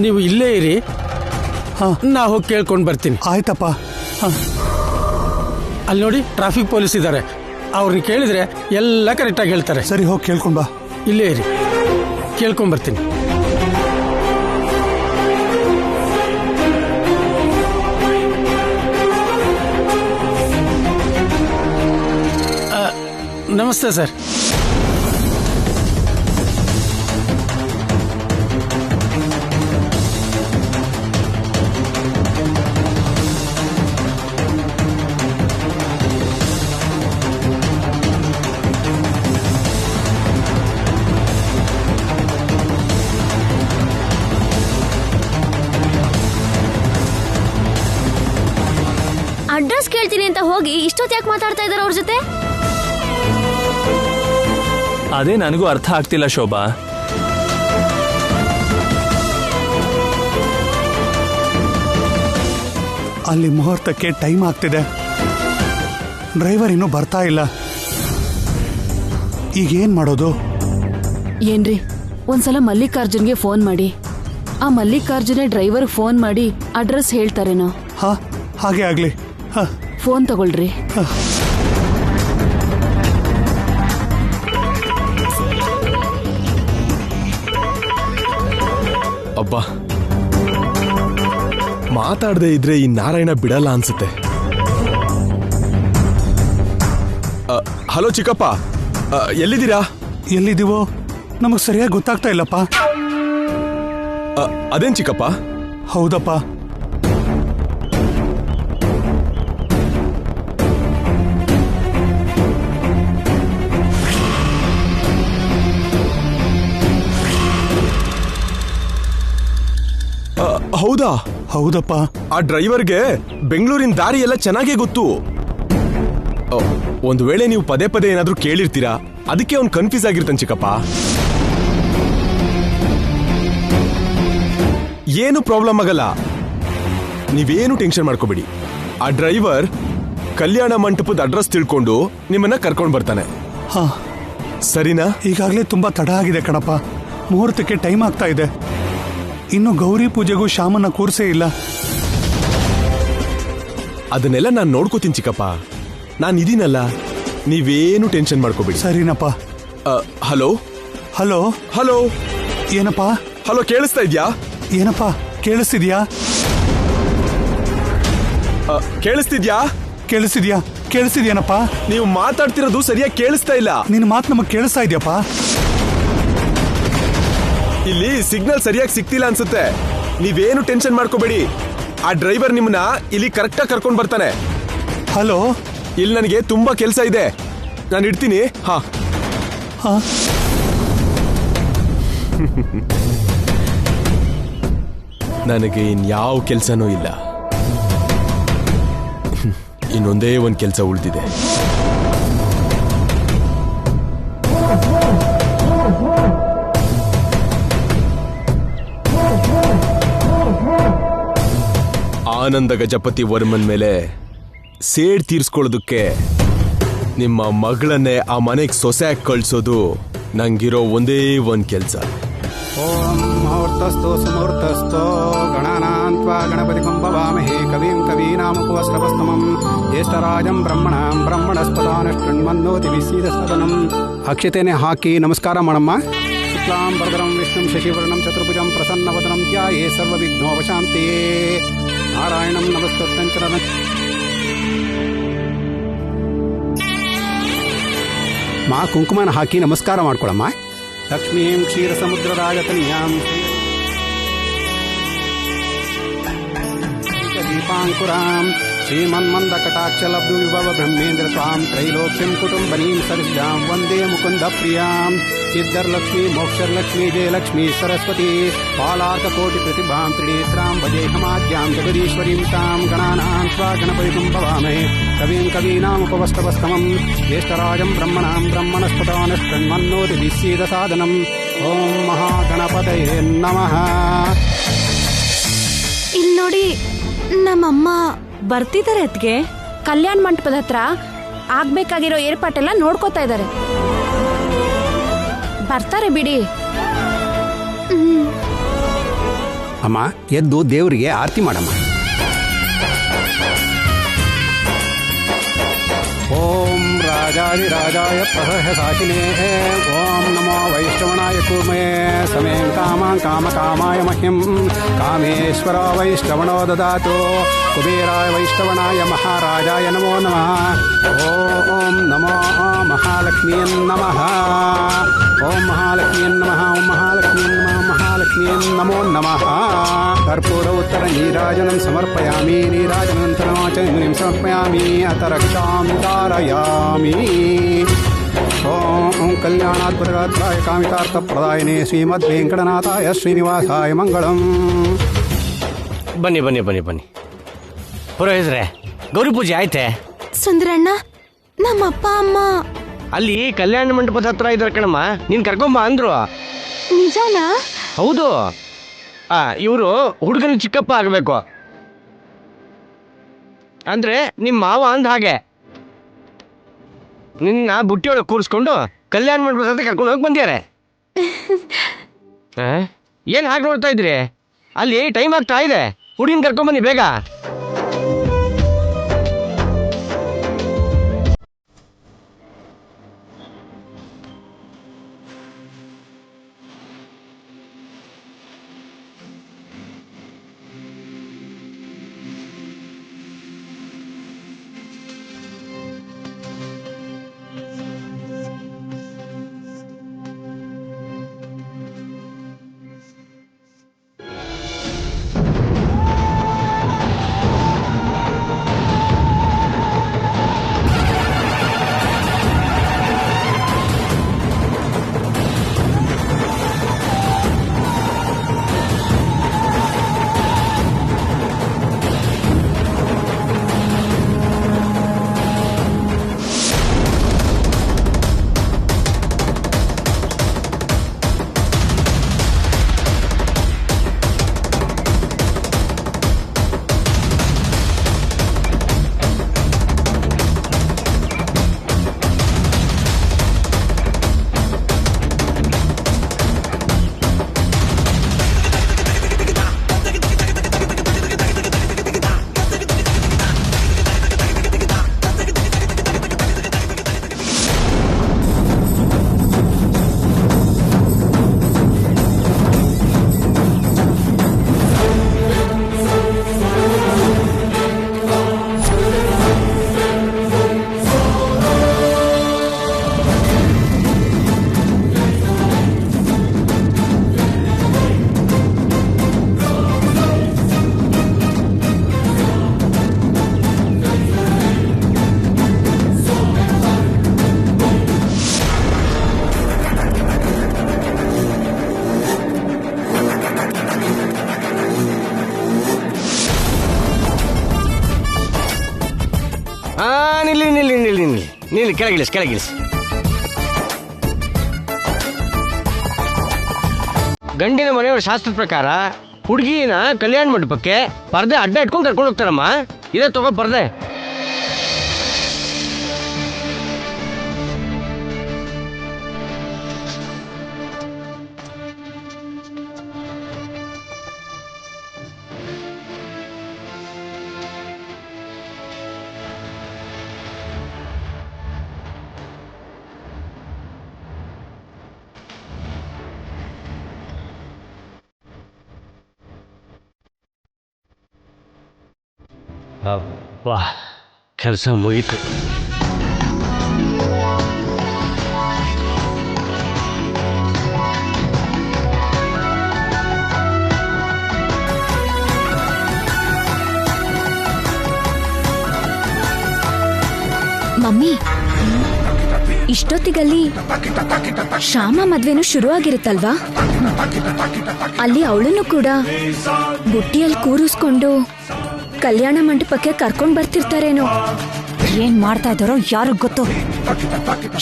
ನೀವು ಇಲ್ಲೇ ಇರಿ, ನಾ ಹೋಗಿ ಕೇಳ್ಕೊಂಡು ಬರ್ತೀನಿ. ಆಯ್ತಪ್ಪ. ಅಲ್ಲಿ ನೋಡಿ ಟ್ರಾಫಿಕ್ ಪೊಲೀಸ್ ಇದ್ದಾರೆ, ಅವ್ರನ್ನ ಕೇಳಿದ್ರೆ ಎಲ್ಲ ಕರೆಕ್ಟಾಗಿ ಹೇಳ್ತಾರೆ. ಸರಿ, ಹೋಗಿ ಕೇಳ್ಕೊಂಡ್ ಬಾ. ಇಲ್ಲೇ ಇರಿ, ಕೇಳ್ಕೊಂಡ್ ಬರ್ತೀನಿ. ನಮಸ್ತೆ ಸರ್. ಅಡ್ರೆಸ್ ಕೇಳ್ತೀನಿ ಅಂತ ಹೋಗಿ ಇಷ್ಟೊತ್ತು ಯಾಕೆ ಮಾತಾಡ್ತಾ ಇದ್ದಾರೆ ಅವ್ರ ಜೊತೆ? ಅದೇ ನನಗೂ ಅರ್ಥ ಆಗ್ತಿಲ್ಲ ಶೋಭಾ. ಅಲ್ಲಿ ಮುಹೂರ್ತಕ್ಕೆ ಟೈಮ್ ಆಗ್ತಿದೆ, ಡ್ರೈವರ್ ಇನ್ನೂ ಬರ್ತಾ ಇಲ್ಲ. ಈಗ ಏನ್ ಮಾಡೋದು? ಏನ್ರಿ, ಒಂದ್ಸಲ ಮಲ್ಲಿಕಾರ್ಜುನ್ಗೆ ಫೋನ್ ಮಾಡಿ. ಆ ಮಲ್ಲಿಕಾರ್ಜುನೇ ಡ್ರೈವರ್ ಫೋನ್ ಮಾಡಿ ಅಡ್ರೆಸ್ ಹೇಳ್ತಾರೇನೋ. ಹಾಗೆ ಆಗ್ಲಿ. ಫೋನ್ ತಗೊಳ್ರಿ. ಅಬ್ಬಾ, ಮಾತಾಡದೆ ಇದ್ರೆ ಈ ನಾರಾಯಣ ಬಿಡಲ್ಲ ಅನ್ಸುತ್ತೆ. ಹಲೋ ಚಿಕ್ಕಪ್ಪ, ಎಲ್ಲಿದ್ದೀರಾ? ಎಲ್ಲಿದ್ದೀವೋ ನಮಗ್ ಸರಿಯಾಗಿ ಗೊತ್ತಾಗ್ತಾ ಇಲ್ಲಪ್ಪ. ಅದೇನ್ ಚಿಕ್ಕಪ್ಪ? ಹೌದಪ್ಪ. ಹೌದಾ? ಹೌದಪ್ಪ. ಆ ಡ್ರೈವರ್ಗೆ ಬೆಂಗಳೂರಿನ ದಾರಿ ಎಲ್ಲ ಚೆನ್ನಾಗೇ ಗೊತ್ತು. ಒಂದು ವೇಳೆ ನೀವು ಪದೇ ಪದೇ ಏನಾದ್ರೂ ಕೇಳಿರ್ತೀರಾ, ಅದಕ್ಕೆ ಅವ್ನು ಕನ್ಫ್ಯೂಸ್ ಆಗಿರ್ತಾನೆ ಚಿಕ್ಕಪ್ಪ. ಏನು ಪ್ರಾಬ್ಲಮ್ ಆಗಲ್ಲ, ನೀವೇನು ಟೆನ್ಷನ್ ಮಾಡ್ಕೋಬೇಡಿ. ಆ ಡ್ರೈವರ್ ಕಲ್ಯಾಣ ಮಂಟಪದ ಅಡ್ರೆಸ್ ತಿಳ್ಕೊಂಡು ನಿಮ್ಮನ್ನ ಕರ್ಕೊಂಡು ಬರ್ತಾನೆ. ಸರಿನಾ? ಈಗಾಗಲೇ ತುಂಬಾ ತಡ ಆಗಿದೆ ಕಣಪ್ಪ. ಮುಹೂರ್ತಕ್ಕೆ ಟೈಮ್ ಆಗ್ತಾ ಇದೆ. ಇನ್ನು ಗೌರಿ ಪೂಜೆಗೂ ಶ್ಯಾಮನ್ನ ಕೂರ್ಸೇ ಇಲ್ಲ. ಅದನ್ನೆಲ್ಲ ನಾನು ನೋಡ್ಕೋತೀನಿ ಚಿಕ್ಕಪ್ಪ, ನಾನು ಇದೀನಲ್ಲ, ನೀವೇನು ಟೆನ್ಷನ್ ಮಾಡ್ಕೋಬೇಡಿ. ಸರಿನಪ್ಪ. Hello hello hello. ಏನಪ್ಪ? ಹಲೋ, ಕೇಳಿಸ್ತಾ ಇದ್ಯಾ? ಏನಪ್ಪ ಕೇಳಿಸ್ತಿದ್ಯಾ? ಕೇಳಿಸ್ತಿದ್ಯಾ? ಕೇಳಿಸ್ತಿದ್ಯಾನಪ್ಪ? ನೀವು ಮಾತಾಡ್ತಿರೋದು ಸರಿಯಾಗಿ ಕೇಳಿಸ್ತಾ ಇಲ್ಲ. ನಿನ್ನ ಮಾತು ನಮಗ್ ಕೇಳಿಸ್ತಾ ಇದೆಯಪ್ಪ. ಇಲ್ಲಿ ಸಿಗ್ನಲ್ ಸರಿಯಾಗಿ ಸಿಗ್ತಿಲ್ಲ ಅನ್ಸುತ್ತೆ. ನೀವೇನು ಟೆನ್ಷನ್ ಮಾಡ್ಕೋಬೇಡಿ, ಆ ಡ್ರೈವರ್ ನಿಮ್ಮನ್ನ ಇಲ್ಲಿ ಕರೆಕ್ಟಾಗಿ ಕರ್ಕೊಂಡು ಬರ್ತಾನೆ. ಹಲೋ, ಇಲ್ಲಿ ನನಗೆ ತುಂಬಾ ಕೆಲಸ ಇದೆ, ನಾನು ಇಡ್ತೀನಿ. ನನಗೆ ಇನ್ಯಾವ ಕೆಲಸನೂ ಇಲ್ಲ, ಇನ್ನೊಂದೇ ಒಂದು ಕೆಲಸ ಉಳಿದಿದೆ. ಆನಂದ ಗಜಪತಿ ವರ್ಮನ್ ಮೇಲೆ ಸೇಡ್ ತೀರ್ಸ್ಕೊಳ್ಳೋದಕ್ಕೆ ನಿಮ್ಮ ಮಗಳನ್ನೇ ಆ ಮನೆಗೆ ಸೊಸೆಯಾಗಿ ಕಳ್ಸೋದು ನಂಗಿರೋ ಒಂದೇ ಒಂದ್ ಕೆಲ್ಸ. ಓಂ ಮುಹೂರ್ತಸ್ಥೋ ಸುಮುಹೂರ್ತಸ್ಥೋ ಗಣಾನಾನ್ತ್ವಾ ಗಣಪತಿ ಭವಾಮಹೇ ಕವಿಂ ಕವೀನಾಮುಪವಸ್ತ್ರವಸ್ತಮಂ ಜ್ಯೇಷ್ಠರಾಜಂ ಬ್ರಹ್ಮಣಾಂ ಬ್ರಹ್ಮಣಸ್ಪದಾನಷ್ಟನ್ಮನ್ನೋತಿ ವಿಸೀದ ಸದನಂ. ಅಕ್ಷತೆನೆ ಹಾಕಿ ನಮಸ್ಕಾರ ಮಾಡಮ್ಮ. ಶುಕ್ಲಾಂ ವರದರಂ ವಿಷ್ಣುಂ ಶಶಿವರ್ಣಂ ಚತುರ್ಭುಜಂ ಪ್ರಸನ್ನವದನಂ ಧ್ಯಾಯೇ ಸರ್ವವಿಘ್ನೋಪಶಾಂತಯೇ. ನಾರಾಯಣಂ ನಮಸ್ತುತ್ಯಂ ಚರಣ. ಮಾ ಕುಂಕುಮನ ಹಾಕಿ ನಮಸ್ಕಾರ ಮಾಡ್ಕೊಳಮ್ಮ. ಲಕ್ಷ್ಮೀಂ ಕ್ಷೀರ ಸಮುದ್ರರಾಜತನ್ಯಾಂ ದೀಪಾಂಕುರಾಂ ಶ್ರೀಮನ್ಮಂದಕಟಾಕ್ಷಲಬ್ಧು ವಿಭವ ಬ್ರಹ್ಮೇಂದ್ರ ತ್ವಾಂ ತ್ರೈಲೋಕ್ಯಂ ಕುಟುಂಬನೀಂ ಸರ್ಜಾಂ ವಂದೇ ಮುಕುಂದ ಪ್ರಿಯಾಂ. ಸಿದ್ಧರ್ಲಕ್ಷ್ಮೀ ಮೋಕ್ಷರ್ಲಕ್ಷ್ಮೀ ಜಯಲಕ್ಷ್ಮೀ ಸರಸ್ವತಿ ಬಾಲಾರ್ಕಕೋಟಿ ಪ್ರತಿಭಾಂ ತ್ರಿನೇತ್ರಾಂ ಭಜೇಹಮಾದ್ಯಾಂ ಜಗದೀಶ್ವರೀಂ ತಾಂ ಗಣಾನಾಂ ತ್ವಾ ಗಣಪತಿಂ ಭವಾಮಹೇ ಕವಿಂ ಕವೀನಾಮುಪವಸ್ತ್ರವಸ್ತಮಂ ಜ್ಯೇಷ್ಠರಾಜಂ ಬ್ರಹ್ಮಣಾಂ ಬ್ರಹ್ಮಣಸ್ಪದಾನಷ್ಟನ್ಮನ್ನೋತಿ ವಿಸೀದ ಸಾದನಂ. ಓಂ ಮಹಾಗಣಪತಯೇ ನಮಃ. ಇಲ್ಲಿ ನೋಡಿ, ನಮ್ಮಮ್ಮ ಬರ್ತಿದ್ದಾರೆ ಅದ್ಗೆ. ಕಲ್ಯಾಣ ಮಂಟಪದ ಹತ್ರ ಆಗ್ಬೇಕಾಗಿರೋ ಏರ್ಪಾಟೆಲ್ಲ ನೋಡ್ಕೋತಾ ಇದ್ದಾರೆ. ಬರ್ತಾರೆ ಬಿಡಿ. ಅಮ್ಮ ಎದ್ದು ದೇವರಿಗೆ ಆರತಿ ಮಾಡಮ್ಮ. ಓಂ ರಾಜಾದಿರಾಜಾಯ ಪ್ರಸಹ್ಯಸಾಶಿನೇ ಓಂ ನಮೋ ವೈಷ್ಣವನಾಯ ಕೂರ್ಮೇ ಸಮೇಂ ಕಾಮಾಂ ಕಾಮಕಾಮಾಯ ಮಹ್ಯಂ ಕಾಮೇಶ್ವರ ವೈಷ್ಣವನೋ ದದಾತು ಕುಬೇರಾಯ ವೈಷ್ಣವನಾಯ ಮಹಾರಾಜಾಯ ನಮೋ ನಮಃ. ಓಂ ನಮೋ ಮಹಾಲಕ್ಷ್ಮೀಯನ್ ನಮಃ. ಓಂ ಮಹಾಲಕ್ಷ್ಮೀಯನ್ ನಮಃ. ಓಂ ಮಹಾಲಕ್ಷ್ಮೀಯನ್ ನಮಃ. ಮಹಾಲಕ್ಷ್ಮೀಯನ್ ನಮೋ ನಮಃ. ಕರ್ಪೂರ ಉತ್ತರ ನೀರಾಜನಂ ಸಮರ್ಪಯಾಮಿ. ನೀರಾಜನಂತರಮಾಚನಿಂ ಸಮರ್ಪಯಾಮಿ. ಅತ ರಕ್ಷಾಂ ಧಾರಯಾಮಿ. ಓಂ ಕಲ್ಯಾಣಾದ್ಭುತಗಾತ್ರಾಯ ಕಾಮಿತಾರ್ಥಪ್ರದಾಯಿನೇ ಶ್ರೀಮದ್ ವೆಂಕಟನಾಥಾಯ ಶ್ರೀನಿವಾಸಾಯ ಮಂಗಳಂ. ಬನ್ನಿ ಬನ್ನಿ ಬನ್ನಿ ಬನ್ನಿ. ಪುರೋಹಿತರೆ, ಗೌರಿ ಪೂಜೆ ಆಯ್ತೆ? ಸುಂದರಣ್ಣ, ನಮ್ಮಪ್ಪ ಅಮ್ಮ ಅಲ್ಲಿ ಕಲ್ಯಾಣ ಮಂಟಪದ ಹತ್ರ ಇದ್ದಾರೆ ಕಣಮ್ಮ. ನೀನ್ ಕರ್ಕೊಂಬ ಅಂದ್ರು. ನಿಜಾನಾ? ಹೌದು. ಇವರು ಹುಡುಗನ ಚಿಕ್ಕಪ್ಪ ಆಗಬೇಕು. ಅಂದ್ರೆ ನಿಮ್ಮ ಮಾವ ಅಂದ ಹಾಗೆ. ನಿನ್ನ ಬುಟ್ಟಿಯೊಳಗೆ ಕೂರಿಸ್ಕೊಂಡು ಕಲ್ಯಾಣ ಮಂಟಪದ ಹತ್ರ ಕರ್ಕೊಂಡು ಹೋಗಿ ಬಂದಿದ್ದಾರೆ. ಏನು ಹಾಗೆ ನೋಡ್ತಾ ಇದ್ರಿ? ಅಲ್ಲಿ ಟೈಮ್ ಆಗ್ತಾ ಇದೆ. ಹುಡುಗಿನ ಕರ್ಕೊಂಬನ್ನಿ ಬೇಗ. ನಿಲ್ಲಿ ಕೆಳಗಿಳಿಸಿ. ಗಂಡಿನ ಮನೆಯವರ ಶಾಸ್ತ್ರದ ಪ್ರಕಾರ ಹುಡುಗಿನ ಕಲ್ಯಾಣ ಮಂಟಪಕ್ಕೆ ಪರ್ದೆ ಅಡ್ಡ ಇಟ್ಕೊಂಡು ಕರ್ಕೊಂಡು ಹೋಗ್ತಾರಮ್ಮ. ಇದೇ ತಗೋ ಪರ್ದೆ. ಅಬ್ಬಾ ಕೆಲಸ ಮುಗೀತು. ಮಮ್ಮಿ, ಇಷ್ಟೊತ್ತಿಗಲ್ಲಿ ಶ್ಯಾಮ ಮದ್ವೆನೂ ಶುರು ಆಗಿರುತ್ತಲ್ವಾ? ಅಲ್ಲಿ ಅವಳನ್ನು ಕೂಡ ಬುಟ್ಟಿಯಲ್ಲಿ ಕೂರಿಸ್ಕೊಂಡು ಕಲ್ಯಾಣ ಮಂಟಪಕ್ಕೆ ಕರ್ಕೊಂಡ್ ಬರ್ತಿರ್ತಾರೇನೋ. ಏನ್ ಮಾಡ್ತಾ ಇದ್ದಾರೋ ಯಾರಿಗ್ ಗೊತ್ತು.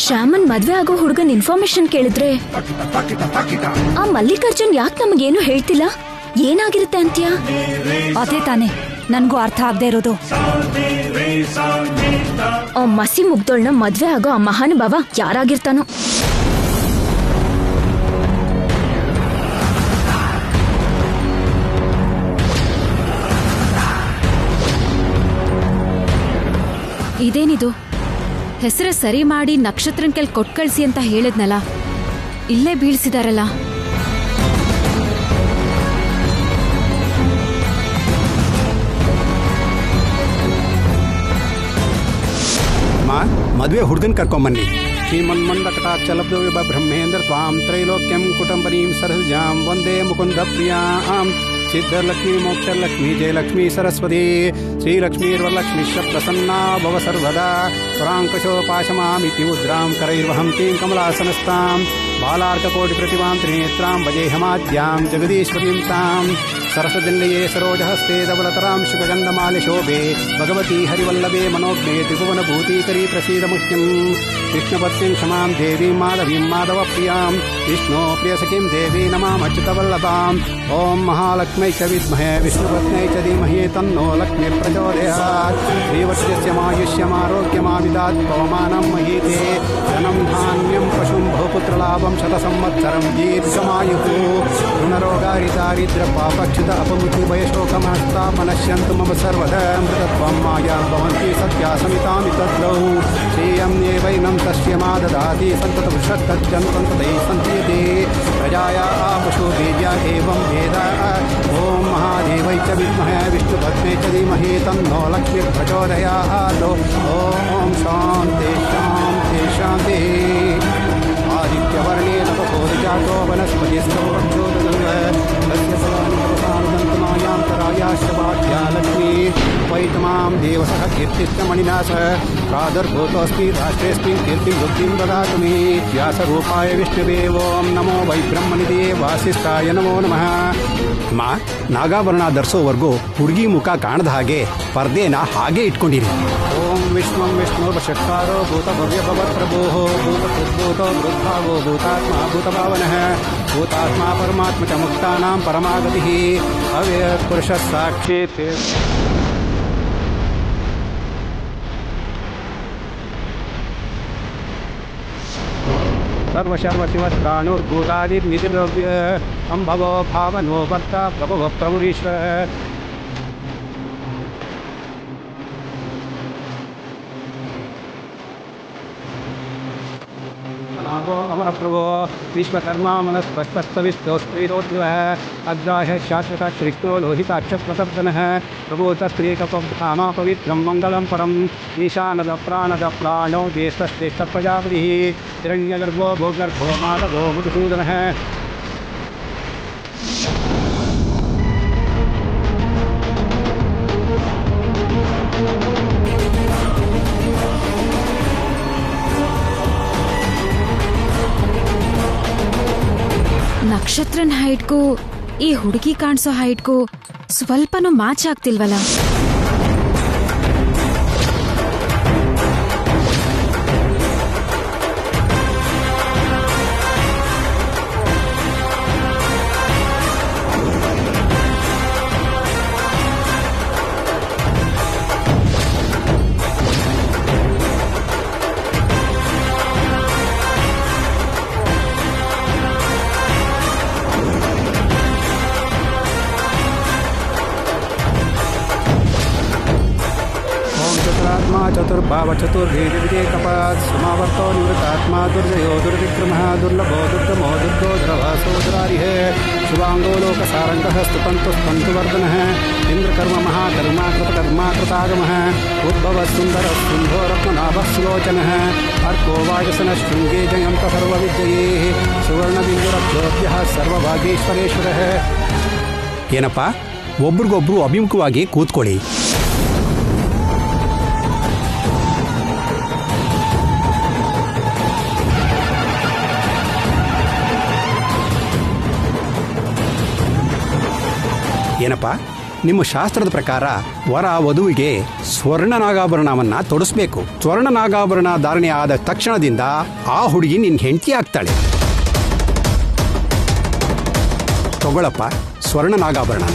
ಶ್ಯಾಮನ್ ಮದ್ವೆ ಆಗೋ ಹುಡುಗನ್ ಇನ್ಫಾರ್ಮೇಶನ್ ಕೇಳಿದ್ರೆ ಆ ಮಲ್ಲಿಕಾರ್ಜುನ್ ಯಾಕೆ ನಮಗೇನು ಹೇಳ್ತಿಲ್ಲ? ಏನಾಗಿರುತ್ತೆ ಅಂತ್ಯಾ? ಅದೇ ತಾನೆ ನನ್ಗೂ ಅರ್ಥ ಆಗದೆ ಇರೋದು. ಆ ಮಸಿ ಮುಗ್ದೋಳ್ನ ಮದ್ವೆ ಆಗೋ ಆ ಮಹಾನುಭಾವ ಯಾರಾಗಿರ್ತಾನೋ. ಇದೇನಿದು? ಹೆಸರು ಸರಿ ಮಾಡಿ ನಕ್ಷತ್ರನ್ ಕೆಲ್ ಕೊಟ್ ಕಳ್ಸಿ ಅಂತ ಹೇಳಿದ್ನಲ್ಲ, ಇಲ್ಲೇ ಬೀಳ್ಸಿದಾರಲ್ಲ. ಮದುವೆ ಹುಡುಗನ್ ಕರ್ಕೊಂಬನ್ನಿ. ಶ್ರೀಮನ್ಮಂದಕಟಾಕ್ಷಲಬ್ಧ ಬ್ರಹ್ಮೇಂದ್ರ ತ್ವಾಂ ತ್ರೈಲೋಕ್ಯಂ ಕುಟುಂಬನೀಂ ಸರಸ್ಜಾಂ ವಂದೇ ಮುಕುಂದ ಪ್ರಿಯಾಂ ಸಿದ್ಧಲಕ್ಷ್ಮೀ ಮೋಕ್ಷಲಕ್ಷ್ಮೀ ಜಯಲಕ್ಷ್ಮೀ ಸರಸ್ವತಿ ಶ್ರೀಲಕ್ಷ್ಮೀರ್ವರಲಕ್ಷ್ಮೀಶ್ಚ ಪ್ರಸನ್ನಾ ಭವ ಸರ್ವದಾ ಪರಾಂಕುಶೋಪಾಶಮಾಮಿತಿ ಮುದ್ರಾಂ ಕರೈರ್ವಹಂತೀಂ ಕಮಲಾಸನಸ್ತಾಂ ಬಾಲಾರ್ಕಕೋಟಿ ಪ್ರತಿಮಾಂ ತ್ರಿನೇತ್ರಾಂ ಭಜೇಹಮಾದ್ಯಾಂ ಜಗದೀಶ್ವರೀಂ ತಾಂ सरसजल्लये सरोजहस्ते धवलतरां शुभगन्धमालिशोभे भगवती हरिवल्लभे मनोज्ञे त्रिभुवनभूतीकरी प्रसीदमुह्यं कृष्णपत्नीं क्षमां देवीं माधवीं माधवप्रियां विष्णो प्रियसखीं देवी नमामच्युतवल्लभाम् ॐ महालक्ष्मै च विद्महे विष्णुपत्न्यै च धीमहि तन्नो लक्ष्मीर्प्रचोदयात् श्रीवत्सस्य मायुष्यमारोग्यमाविदात् पवमानं महीते धनं धान्यं पशुं बहुपुत्रलाभं शतसंवत्सरं दीर्घमायुः ऋणरोगारिदारिद्र्यपापक्ष अपमुखि वयशोकमस्तापनश्यन्तु मम सर्वदा मृतत्वं माया भवन्ति सत्या समितामि तद्लौ श्रेयम्येवैनं तस्य मा ददाति सन्ततवृषत्तज्जन्तं तदै सन्त्यते प्रजाया पशु बीजा एवं वेद ॐ महादेवै च विद्महे विष्णुपत्न्यै च धीमहि तन्नो लक्ष्मीर्प्रचोदयात् ॐ शान्ति शान्ति शान्तिः आदित्यवर्णे तपसोदिजातो वनस्पतिस्तोर्जोदगङ्ग तस्य फलानुपसानुदन्तमायान्तरायाश्च लक्ष्मी वैतमां देवसः कीर्तिश्च मणिना सह प्रादुर्भूतोऽस्मि राष्ट्रेऽस्मिन् कीर्तिं बुद्धिं ददातु मे व्यासरूपाय विष्णुवे ॐ नमो वै ब्रह्मनिधे वासिष्ठाय नमो नमः. ಮಾ ನಾಗಾಭರಣ ಧರಿಸೋವರೆಗೂ ಹುಡುಗಿ ಮುಖ ಕಾಣದ ಹಾಗೆ ಪರ್ದೆನ ಹಾಗೆ ಇಟ್ಕೊಂಡಿರಿ. ಓಂ ವಿಷ್ಣು ವಿಷ್ಣು ವಶಕ್ಕಾರೋ ಭೂತ ಭವ್ಯ ಭವತ್ಪ್ರಭೋ ಭೂತೋ ವೃದ್ಧಾವೋ ಭೂತಾತ್ಮ ಭೂತಭಾವನಃ ಭೂತಾತ್ಮ ಪರಮಾತ್ಮ ಚ ಮುಕ್ತಾನಾಂ ಪರಮಾಗತಿಃ ಅವ್ಯಯ ಪುರುಷ ಸಾಕ್ಷಿ सर्वशर्वशिवत्राणुर्भूतादिर्निधिर्व्य अम्भवो भावनो भर्ता प्रभव प्रभुरीश्वर अमर प्रभो विश्वकर्मा मनस्पस्तविस्तोस्त्रीरोद्वः अग्राह शाश्वत श्रीष्णो लोहिताक्षप्रतर्दनः प्रभोतस्त्रीकपधामा पवित्रं मङ्गलं परम् ईशानद प्राणद प्राणो ज्येष्ठश्रेष्ठप्रजापतिः हिरण्यगर्भो भोगर्भो माधवो मधुसूदनः ನಕ್ಷತ್ರನ್ ಹೈಟ್ಗೂ ಈ ಹುಡುಗಿ ಕಾಣಿಸೋ ಹೈಟ್ಗೂ ಸ್ವಲ್ಪನೂ ಮ್ಯಾಚ್ ಆಗ್ತಿಲ್ವಲ್ಲ. चतुर्भाव चतुर्भेद विवेकपात् समावर्तो निवृतात्मा दुर्जयो दुर्विक्रमः दुर्लभो दुर्गमो दुर्ग ध्रुवसोदरारिः शुभांगो लोकसारंगः स्तुतन्तु स्पन्तुवर्धनः इंद्रकर्म महाकर्मा कृतकर्मा कृतागमः उद्भवः सुन्दरः सिंहो रत्ननाभः सुलोचनः अर्को वाजसनः शृङ्गे जयन्तः सर्वविद्यैः सुवर्णबिन्दुरक्षोभ्यः सर्वभागीश्वरेश्वरः. ಏನಪ್ಪ, ಒಬ್ರಿಗೊಬ್ರು ಅಭಿಮುಖವಾಗಿ ಕೂತ್ಕೊಳ್ಳಿ. ಏನಪ್ಪ, ನಿಮ್ಮ ಶಾಸ್ತ್ರದ ಪ್ರಕಾರ ವರ ವಧುವಿಗೆ ಸ್ವರ್ಣ ನಾಗಾಭರಣವನ್ನ ತೊಡಿಸ್ಬೇಕು. ಸ್ವರ್ಣ ನಾಗಾಭರಣ ಧಾರಣೆ ಆದ ತಕ್ಷಣದಿಂದ ಆ ಹುಡುಗಿ ನಿನ್ನ ಹೆಂಡತಿ ಆಗ್ತಾಳೆ. ತಗೊಳಪ್ಪ ಸ್ವರ್ಣ ನಾಗಾಭರಣ.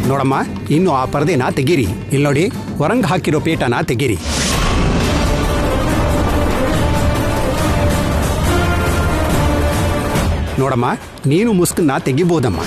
ನೋಡಮ್ಮ, ಇನ್ನು ಆ ಪರದೆನ ತೆಗೀರಿ. ಇಲ್ಲಿ ನೋಡಿ, ಹೊರಂಗ್ ಹಾಕಿರೋ ಪೇಟನ ತೆಗೀರಿ. ನೋಡಮ್ಮ, ನೀನು ಮುಸ್ಕನ್ನ ತೆಗಿಬೋದಮ್ಮ.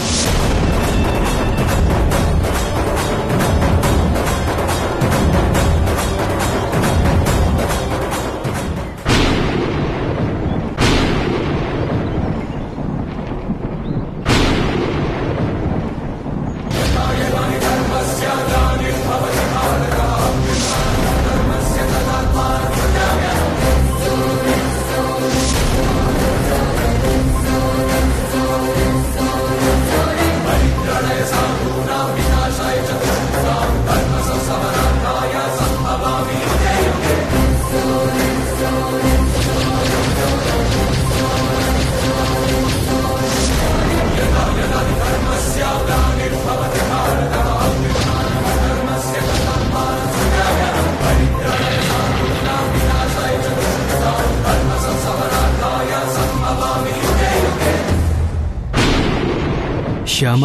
ಶ್ಯಾಮ,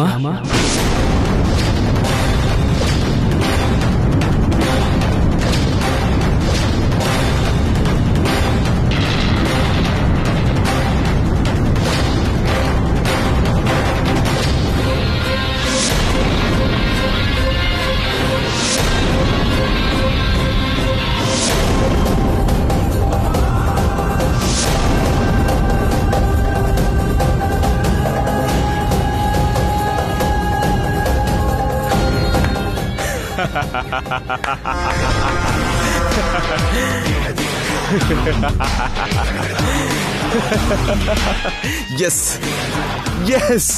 ಎಸ್ ಎಸ್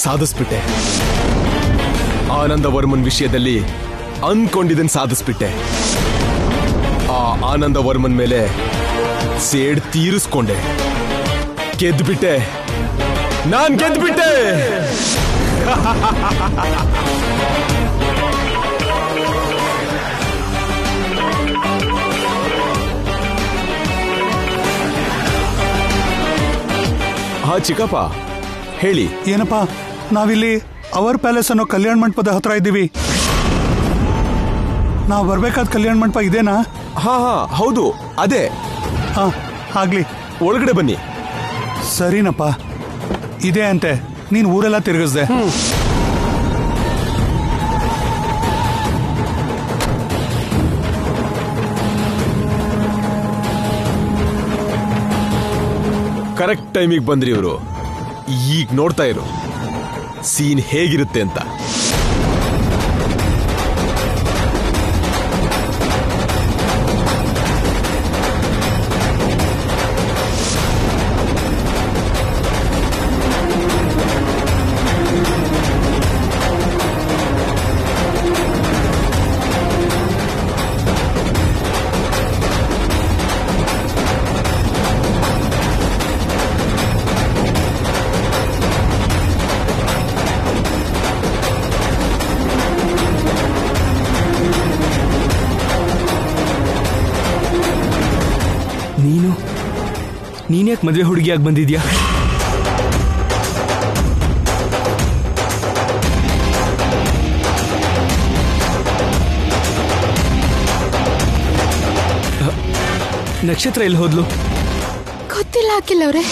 ಸಾಧಿಸ್ಬಿಟ್ಟೆ. ಆನಂದ ವರ್ಮನ್ ವಿಷಯದಲ್ಲಿ ಅನ್ಕೊಂಡಿದ್ದನ್ ಸಾಧಿಸ್ಬಿಟ್ಟೆ. ಆ ಆನಂದ ವರ್ಮನ್ ಮೇಲೆ ಸೇಡ್ ತೀರಿಸ್ಕೊಂಡೆ. ಗೆದ್ಬಿಟ್ಟೆ, ನಾನ್ ಗೆದ್ಬಿಟ್ಟೆ. ಹಾ ಚಿಕ್ಕಪ್ಪ, ಹೇಳಿ. ಏನಪ್ಪಾ, ನಾವಿಲ್ಲಿ ಅವರ್ ಪ್ಯಾಲೇಸ್ ಅನ್ನೋ ಕಲ್ಯಾಣ ಮಂಟಪದ ಹತ್ರ ಇದ್ದೀವಿ. ನಾವು ಬರ್ಬೇಕಾದ ಕಲ್ಯಾಣ ಮಂಟಪ ಇದೇನಾ? ಹಾ ಹಾ ಹೌದು, ಅದೇ. ಹಾ, ಆಗ್ಲಿ, ಒಳಗಡೆ ಬನ್ನಿ. ಸರಿನಪ್ಪ, ಇದೆ ಅಂತೆ. ನೀನ್ ಊರೆಲ್ಲ ತಿರುಗಿಸ್ದೆ. ಕರೆಕ್ಟ್ ಟೈಮಿಗೆ ಬಂದ್ರಿ ಇವರು. ಈಗ ನೋಡ್ತಾ ಇರು ಸೀನ್ ಹೇಗಿರುತ್ತೆ ಅಂತ. ನೀನ್ಯಾಕೆ ಮದುವೆ ಹುಡುಗಿಯಾಗಿ ಬಂದಿದ್ಯಾ? ನಕ್ಷತ್ರ ಎಲ್ಲಿ ಹೋದ್ಲು? ಗೊತ್ತಿಲ್ಲ ಅಖಿಲ್ ಅವ್ರೆ.